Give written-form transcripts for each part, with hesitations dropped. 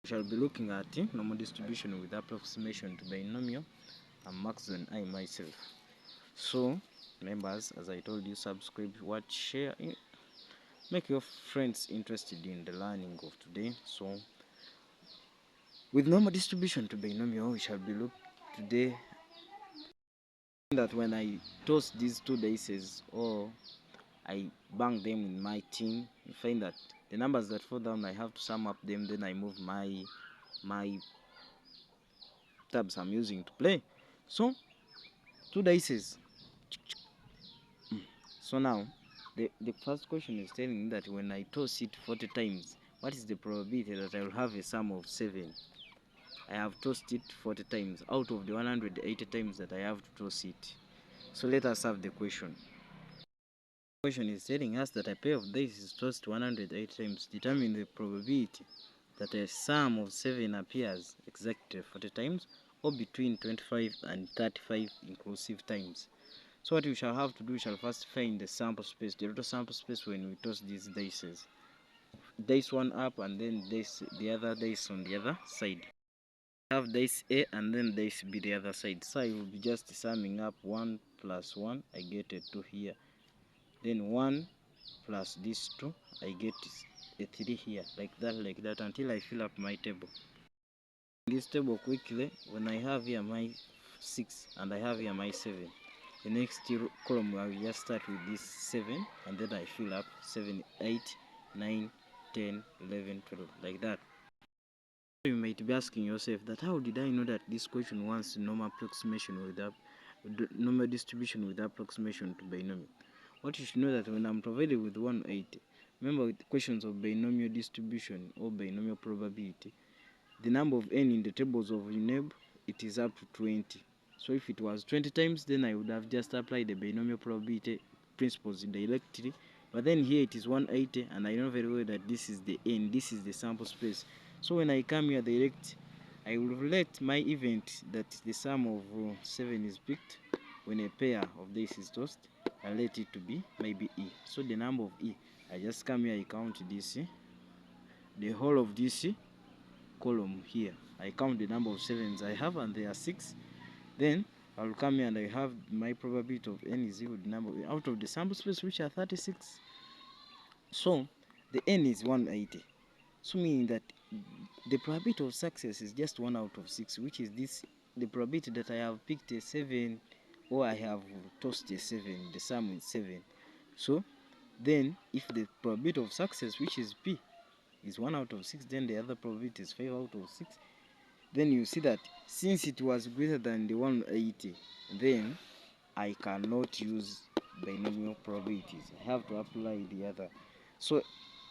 We shall be looking at normal distribution with approximation to binomial. I'm Max and I myself. So members, as I told you, subscribe, watch, share, make your friends interested in the learning of today. So with normal distribution to binomial, we shall be looking today that when I toss these two dices or I bang them in my tin, you find that the numbers that fall down, I have to sum up them, then I move my tabs I'm using to play. So two dices. So now the first question is telling me that when I toss it 40 times, what is the probability that I will have a sum of 7? I have tossed it 40 times out of the 180 times that I have to toss it. So let us have the question. The question is telling us that a pair of dice is tossed 180 times. Determine the probability that a sum of 7 appears exactly 40 times or between 25 and 35 inclusive times. So what we shall have to do, we shall first find the sample space, the total sample space when we toss these dices. Dice one up and then the other dice on the other side. Have dice A and then dice B the other side. So I will be just summing up 1 plus 1, I get a 2 here. Then 1 plus this 2, I get a 3 here, like that, until I fill up my table. In this table quickly, when I have here my 6 and I have here my 7, the next column I will just start with this 7 and then I fill up 7, 8, 9, 10, 11, 12, like that. You might be asking yourself that how did I know that this question wants normal approximation with normal distribution with approximation to binomial? What you should know that when I'm provided with 180, remember with questions of binomial distribution or binomial probability, the number of n in the tables of UNEB, it is up to 20. So if it was 20 times, then I would have just applied the binomial probability principles directly. But then here it is 180, and I know very well that this is the n, this is the sample space. So when I come here direct, I will relate my event that the sum of 7 is picked when a pair of this is tossed. I let it to be maybe E. So the number of E, I just come here, I count this, the whole of this column here. I count the number of 7s I have, and there are 6. Then I'll come here and I have my probability of n is equal to the number out of the sample space, which are 36. So the n is 180. So meaning that the probability of success is just 1 out of 6, which is this, the probability that I have picked a 7 or I have tossed a 7, the sum is 7. So then if the probability of success, which is P, is 1 out of 6, then the other probability is 5 out of 6. Then you see that since it was greater than the 180, then I cannot use binomial probabilities. I have to apply the other. So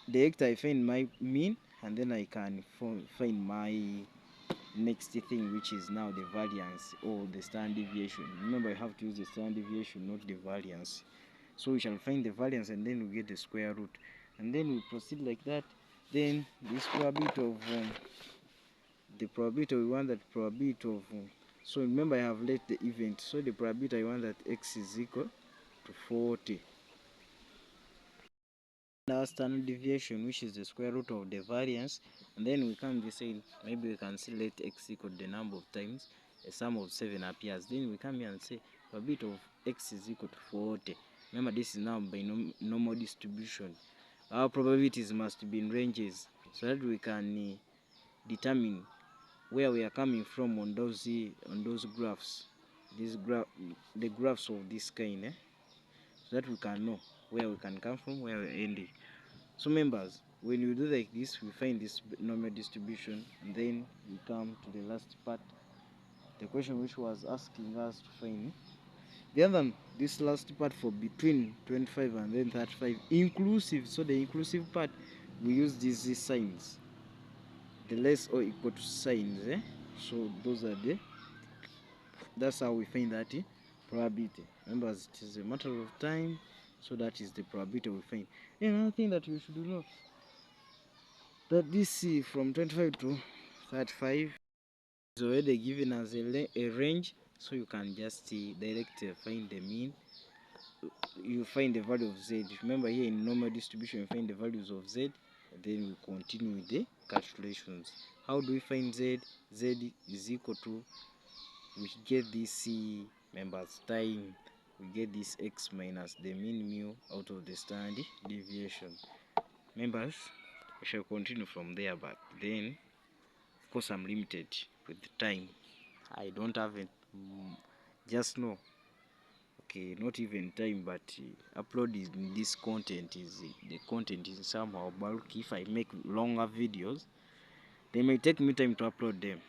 direct I find my mean, and then I can find my next thing, which is now the variance or the standard deviation. Remember, I have to use the standard deviation, not the variance. So we shall find the variance and then we get the square root, and then we proceed like that. Then this probability of the probability we want, that probability of so remember I have let the event, so the probability I want that x is equal to 40. Our standard deviation, which is the square root of the variance, and then we come this say maybe we can say let x equal the number of times a sum of 7 appears. Then we come here and say probability of x is equal to 40. Remember, this is now by normal distribution. Our probabilities must be in ranges so that we can determine where we are coming from on those graphs, the graphs of this kind, so that we can know where we can come from, where we're ending. So members, when you do like this, we find this normal distribution, and then we come to the last part, the question which was asking us to find the other, this last part for between 25 and then 35 inclusive. So the inclusive part, we use these signs, the less or equal to signs, so those are that's how we find that probability. Remember, it is a matter of time, so that is the probability we find. Another thing that you should know, that this from 25 to 35 is already given as a range, so you can just direct find the mean. You find the value of z. Remember, here in normal distribution you find the values of z, and then we continue with the calculations. How do we find z? Z is equal to, we get this c members time, we get this x minus the mean mu out of the standard deviation. Members, I shall continue from there, but then of course I'm limited with the time. I don't have it, just know, okay, not even time, but uploading this content is, the content is somehow bulky. If I make longer videos, they may take me time to upload them.